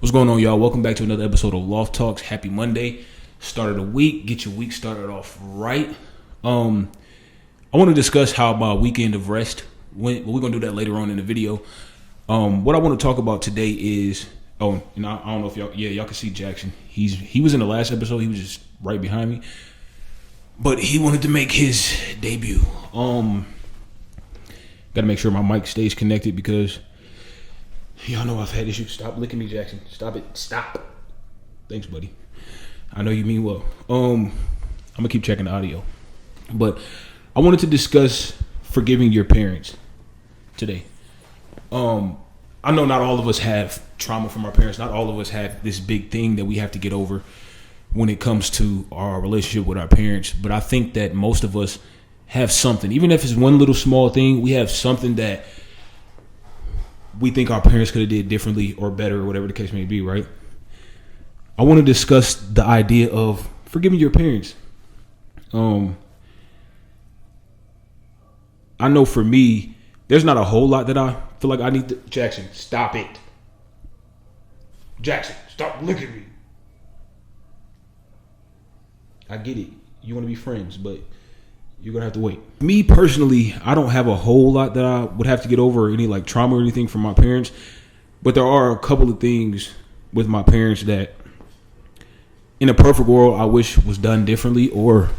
What's going on, y'all? Welcome back to another episode of LOFT Talks. Happy Monday. Start of the week. Get your week started off right. I want to discuss how my weekend of rest went. We're going to do that later on in the video. What I want to talk about today is, I don't know if y'all can see Jackson. He was in the last episode. He was just right behind me. But he wanted to make his debut. Got to make sure my mic stays connected because y'all know I've had issues. Stop licking me, Jackson. Stop it. Stop. Thanks, buddy. I know you mean well. I'm gonna keep checking the audio, but I wanted to discuss forgiving your parents today. I know not all of us have trauma from our parents. Not all of us have this big thing that we have to get over when it comes to our relationship with our parents. But I think that most of us have something, even if it's one little small thing. We have something that we think our parents could have did differently or better or whatever the case may be, right? I want to discuss the idea of forgiving your parents. I know for me, there's not a whole lot that I feel like I need to... Jackson, stop it. Jackson, stop licking me. I get it. You want to be friends, but you're going to have to wait. Me personally, I don't have a whole lot that I would have to get over, any like trauma or anything from my parents. But there are a couple of things with my parents that in a perfect world I wish was done differently, or,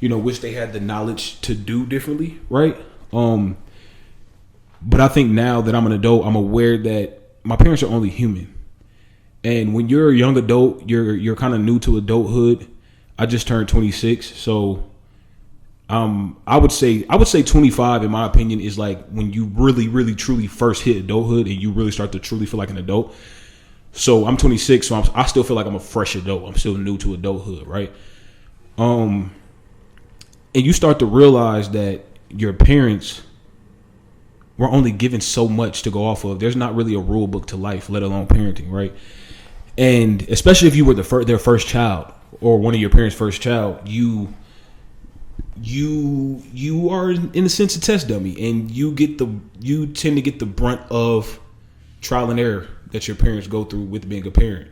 wish they had the knowledge to do differently, right? But I think now that I'm an adult, I'm aware that my parents are only human. And when you're a young adult, you're kind of new to adulthood. I just turned 26, so I would say 25 in my opinion is like when you really, really, truly first hit adulthood and you really start to truly feel like an adult. So I'm 26, so I still feel like I'm a fresh adult. I'm still new to adulthood, right? And you start to realize that your parents were only given so much to go off of. There's not really a rule book to life, let alone parenting, right? And especially if you were their first child or one of your parents' first child, you are in a sense a test dummy, and you tend to get the brunt of trial and error that your parents go through with being a parent.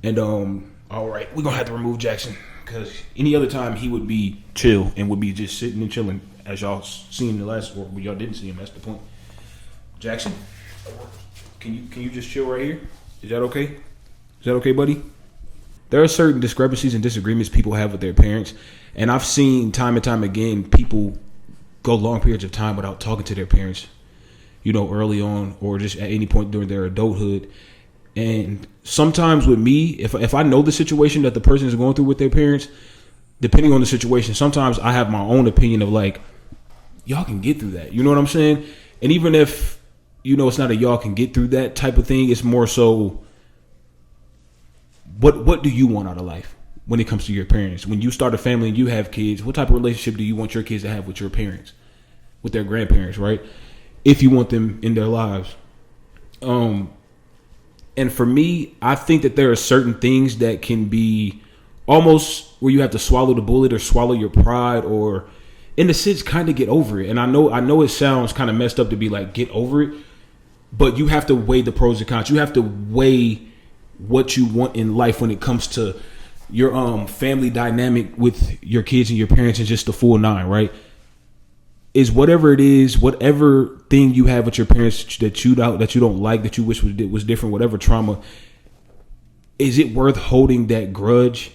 And all right, we're gonna have to remove Jackson because any other time he would be chill and would be just sitting and chilling, as y'all seen the last, or y'all didn't see him. That's the point. Jackson, can you just chill right here? Is that okay? Is that okay, buddy? There are certain discrepancies and disagreements people have with their parents. And I've seen time and time again people go long periods of time without talking to their parents, early on or just at any point during their adulthood. And sometimes with me, if I know the situation that the person is going through with their parents, depending on the situation, sometimes I have my own opinion of like, y'all can get through that. You know what I'm saying? And even if, it's not a y'all can get through that type of thing, it's more so, what do you want out of life? When it comes to your parents, when you start a family and you have kids, what type of relationship do you want your kids to have with your parents, with their grandparents, right? If you want them in their lives. And for me, I think that there are certain things that can be almost where you have to swallow the bullet or swallow your pride, or in a sense, kind of get over it. And I know it sounds kind of messed up to be like, get over it, but you have to weigh the pros and cons. You have to weigh what you want in life when it comes to your family dynamic with your kids and your parents, and just the full nine, right? Is whatever it is, whatever thing you have with your parents that you don't like, that you wish was different, whatever trauma, is it worth holding that grudge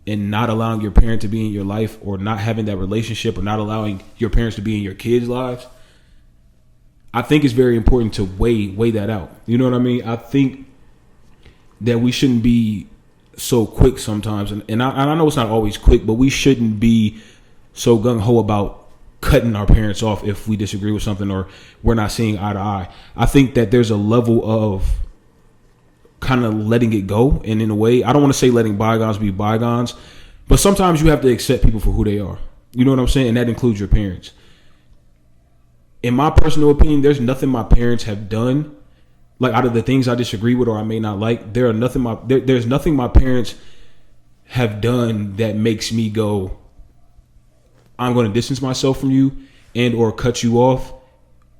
and not allowing your parent to be in your life, or not having that relationship, or not allowing your parents to be in your kids' lives? I think it's very important to weigh that out. You know what I mean? I think that we shouldn't be so quick sometimes, and I know it's not always quick, but we shouldn't be so gung-ho about cutting our parents off if we disagree with something or we're not seeing eye to eye. I think that there's a level of kind of letting it go, and in a way, I don't want to say letting bygones be bygones, but sometimes you have to accept people for who they are. You know what I'm saying? And that includes your parents. In my personal opinion, there's nothing my parents have done, like out of the things I disagree with or I may not like, there's nothing my parents have done that makes me go, I'm going to distance myself from you and or cut you off,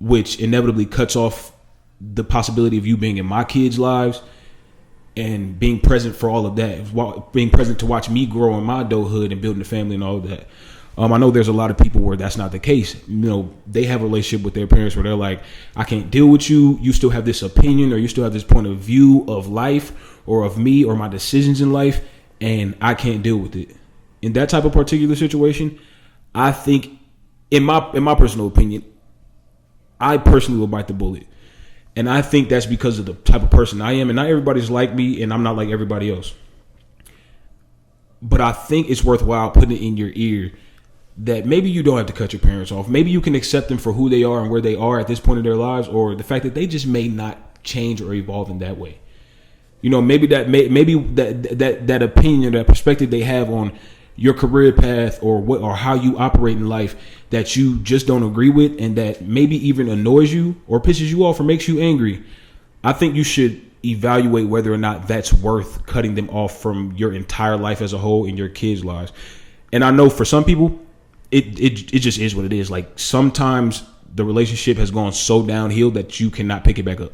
which inevitably cuts off the possibility of you being in my kids' lives. and being present for all of that, being present to watch me grow in my adulthood and building a family and all of that. I know there's a lot of people where that's not the case. They have a relationship with their parents where they're like, I can't deal with you. You still have this opinion, or you still have this point of view of life or of me or my decisions in life, and I can't deal with it. In that type of particular situation, I think, in my personal opinion, I personally will bite the bullet. And I think that's because of the type of person I am. And not everybody's like me, and I'm not like everybody else. But I think it's worthwhile putting it in your ear that maybe you don't have to cut your parents off. Maybe you can accept them for who they are and where they are at this point in their lives, or the fact that they just may not change or evolve in that way. Maybe that opinion or that perspective they have on your career path or how you operate in life that you just don't agree with, and that maybe even annoys you or pisses you off or makes you angry. I think you should evaluate whether or not that's worth cutting them off from your entire life as a whole and your kids' lives. And I know for some people, it just is what it is. Like, sometimes the relationship has gone so downhill that you cannot pick it back up.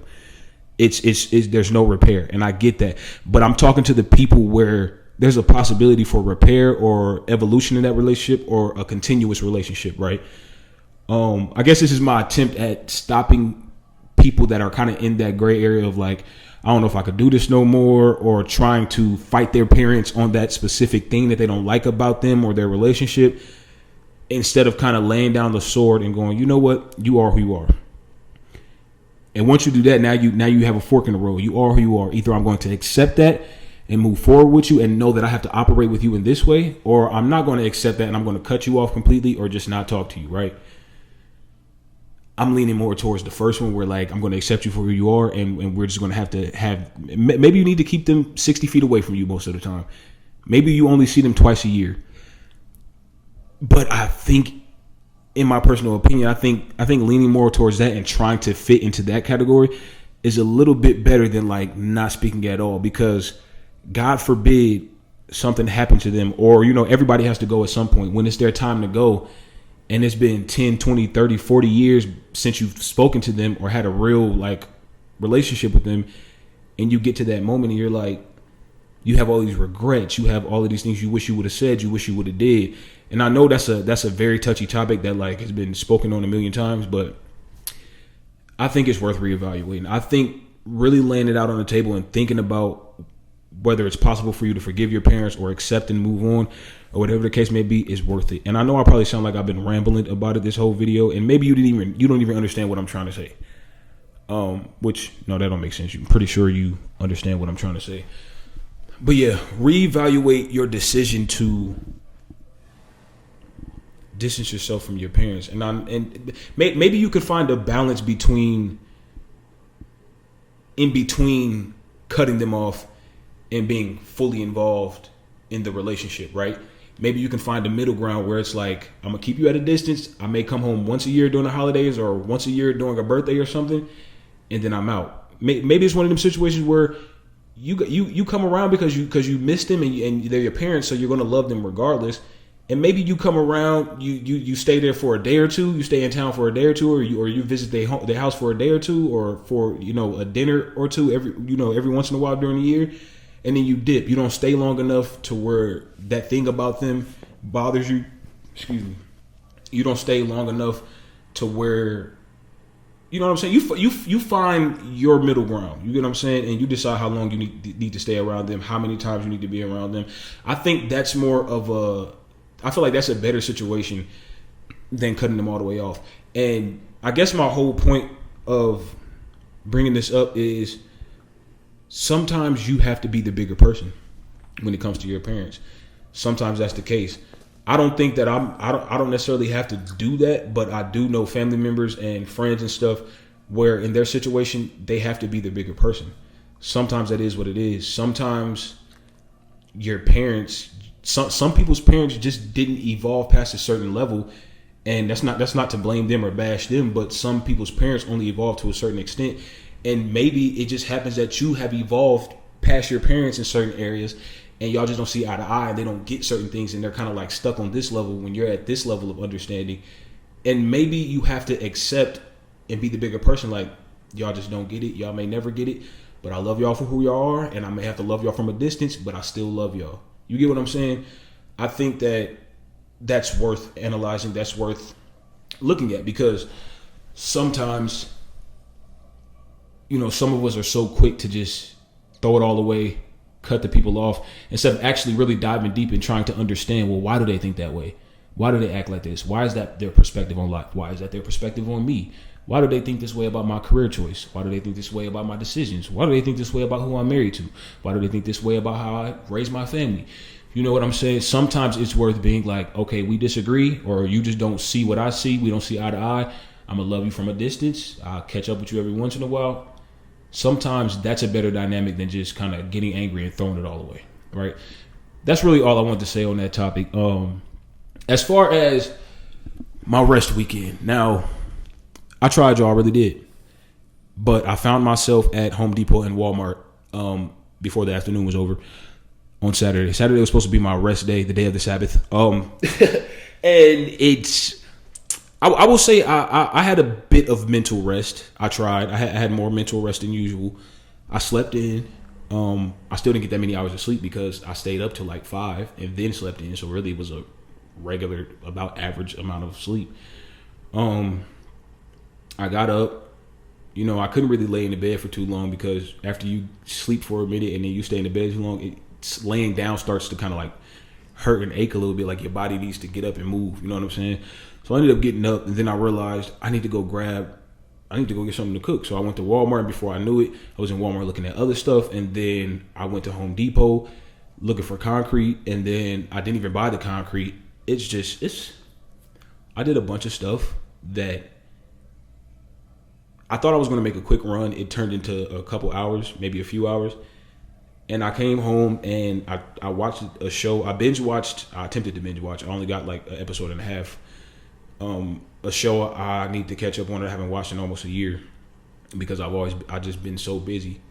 It's there's no repair, and I get that. But I'm talking to the people where there's a possibility for repair or evolution in that relationship, or a continuous relationship, right? I guess this is my attempt at stopping people that are kind of in that gray area of like, I don't know if I could do this no more, or trying to fight their parents on that specific thing that they don't like about them or their relationship, instead of kind of laying down the sword and going, you know what, you are who you are. And once you do that, now you have a fork in the road. You are who you are. Either I'm going to accept that and move forward with you and know that I have to operate with you in this way, or I'm not going to accept that and I'm going to cut you off completely or just not talk to you, right? I'm leaning more towards the first one, where like, I'm going to accept you for who you are, and we're just going to have maybe you need to keep them 60 feet away from you most of the time. Maybe you only see them twice a year. But I think, in my personal opinion, I think leaning more towards that and trying to fit into that category is a little bit better than like not speaking at all, because God forbid something happened to them, or, everybody has to go at some point when it's their time to go. And it's been 10, 20, 30, 40 years since you've spoken to them or had a real like relationship with them. And you get to that moment and you're like, you have all these regrets. You have all of these things you wish you would have said, you wish you would have did. And I know that's a very touchy topic that like has been spoken on a million times, but I think it's worth reevaluating. I think really laying it out on the table and thinking about whether it's possible for you to forgive your parents or accept and move on, or whatever the case may be, is worth it. And I know I probably sound like I've been rambling about it this whole video, and maybe you don't even understand what I'm trying to say. Which, no, that don't make sense. I'm pretty sure you understand what I'm trying to say. But yeah, reevaluate your decision to distance yourself from your parents, and maybe you could find a balance in between cutting them off and being fully involved in the relationship, right? Maybe you can find a middle ground where it's like, I'm gonna keep you at a distance. I may come home once a year during the holidays or once a year during a birthday or something, and then I'm out. Maybe it's one of them situations where you come around because you miss them and they're your parents, so you're gonna love them regardless. And maybe you come around, you stay there for a day or two, you stay in town for a day or two, or you visit their house for a day or two, or for a dinner or two every once in a while during the year, and then you dip. You don't stay long enough to where that thing about them bothers you. Excuse me. You don't stay long enough to where, you know what I'm saying? You find your middle ground. You get what I'm saying? And you decide how long you need to stay around them, how many times you need to be around them. I think that's I feel like that's a better situation than cutting them all the way off. And I guess my whole point of bringing this up is sometimes you have to be the bigger person when it comes to your parents. Sometimes that's the case. I don't think that I don't necessarily have to do that, but I do know family members and friends and stuff where in their situation, they have to be the bigger person. Sometimes that is what it is. Sometimes your parents, some people's parents just didn't evolve past a certain level, and that's not to blame them or bash them, but some people's parents only evolved to a certain extent, and maybe it just happens that you have evolved past your parents in certain areas, and y'all just don't see eye to eye, and they don't get certain things, and they're kind of like stuck on this level when you're at this level of understanding. And maybe you have to accept and be the bigger person, like, y'all just don't get it, y'all may never get it, but I love y'all for who y'all are, and I may have to love y'all from a distance, but I still love y'all. You get what I'm saying? I think that's worth analyzing. That's worth looking at, because sometimes, some of us are so quick to just throw it all away, cut the people off, instead of actually really diving deep and trying to understand, well, why do they think that way? Why do they act like this? Why is that their perspective on life? Why is that their perspective on me? Why do they think this way about my career choice? Why do they think this way about my decisions? Why do they think this way about who I'm married to? Why do they think this way about how I raise my family? You know what I'm saying? Sometimes it's worth being like, okay, we disagree, or you just don't see what I see. We don't see eye to eye. I'm going to love you from a distance. I'll catch up with you every once in a while. Sometimes that's a better dynamic than just kind of getting angry and throwing it all away, right? That's really all I wanted to say on that topic. As far as my rest weekend, now, I tried, y'all, I really did. But I found myself at Home Depot and Walmart before the afternoon was over on Saturday. Saturday was supposed to be my rest day, the day of the Sabbath. And I will say I had a bit of mental rest. I tried. I had more mental rest than usual. I slept in. I still didn't get that many hours of sleep because I stayed up till like 5 and then slept in. So really it was a regular, about average amount of sleep. I got up. I couldn't really lay in the bed for too long, because after you sleep for a minute and then you stay in the bed too long, laying down starts to kind of like hurt and ache a little bit. Like your body needs to get up and move. You know what I'm saying? So I ended up getting up, and then I realized I need to go get something to cook. So I went to Walmart, and before I knew it, I was in Walmart looking at other stuff. And then I went to Home Depot looking for concrete, and then I didn't even buy the concrete. I did a bunch of stuff that I thought I was going to make a quick run. It turned into a couple hours, maybe a few hours. And I came home and I watched a show. I attempted to binge watch. I only got like an episode and a half. A show I need to catch up on that I haven't watched in almost a year, because I just been so busy.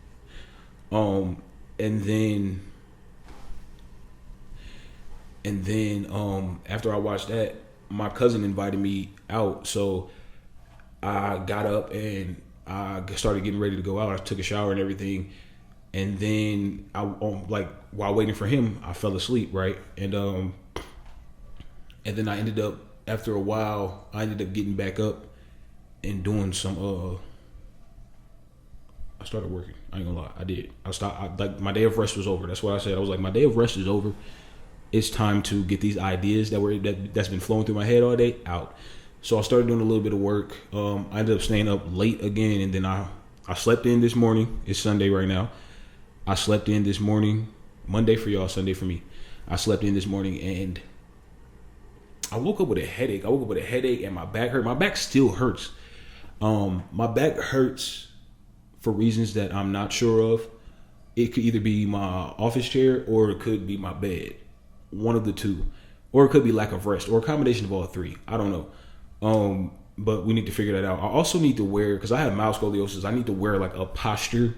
And then after I watched that, my cousin invited me out. So I got up and I started getting ready to go out. I took a shower and everything. And then while waiting for him, I fell asleep, right? And then I ended up, after a while, getting back up and doing some. I started working. I ain't gonna lie, I did. My day of rest was over. That's what I said. I was like, my day of rest is over. It's time to get these ideas that's been flowing through my head all day out. So I started doing a little bit of work. I ended up staying up late again, and then I slept in this morning. It's Sunday right now. I slept in this morning. Monday for y'all, Sunday for me. I slept in this morning, and I woke up with a headache. And my back hurt. My back still hurts. My back hurts for reasons that I'm not sure of. It could either be my office chair, or it could be my bed. One of the two. Or it could be lack of rest, or a combination of all three. I don't know. But we need to figure that out. I also need to wear, because I have mild scoliosis, I need to wear like a posture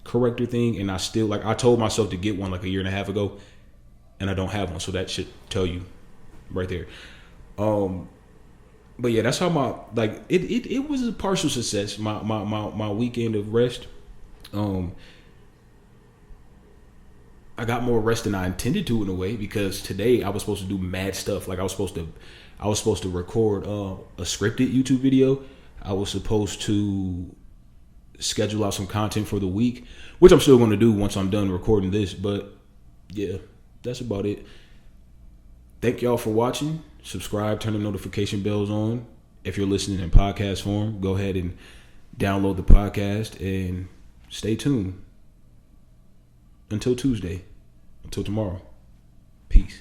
corrector thing. And I told myself to get one like a year and a half ago, and I don't have one. So that should tell you right there. But yeah, that's how it was a partial success. My weekend of rest. I got more rest than I intended to, in a way, because today I was supposed to do mad stuff. Like I was supposed to record a scripted YouTube video. I was supposed to schedule out some content for the week, which I'm still going to do once I'm done recording this. But yeah, that's about it. Thank y'all for watching. Subscribe, turn the notification bells on. If you're listening in podcast form, go ahead and download the podcast and stay tuned. Until Tuesday. Until tomorrow. Peace.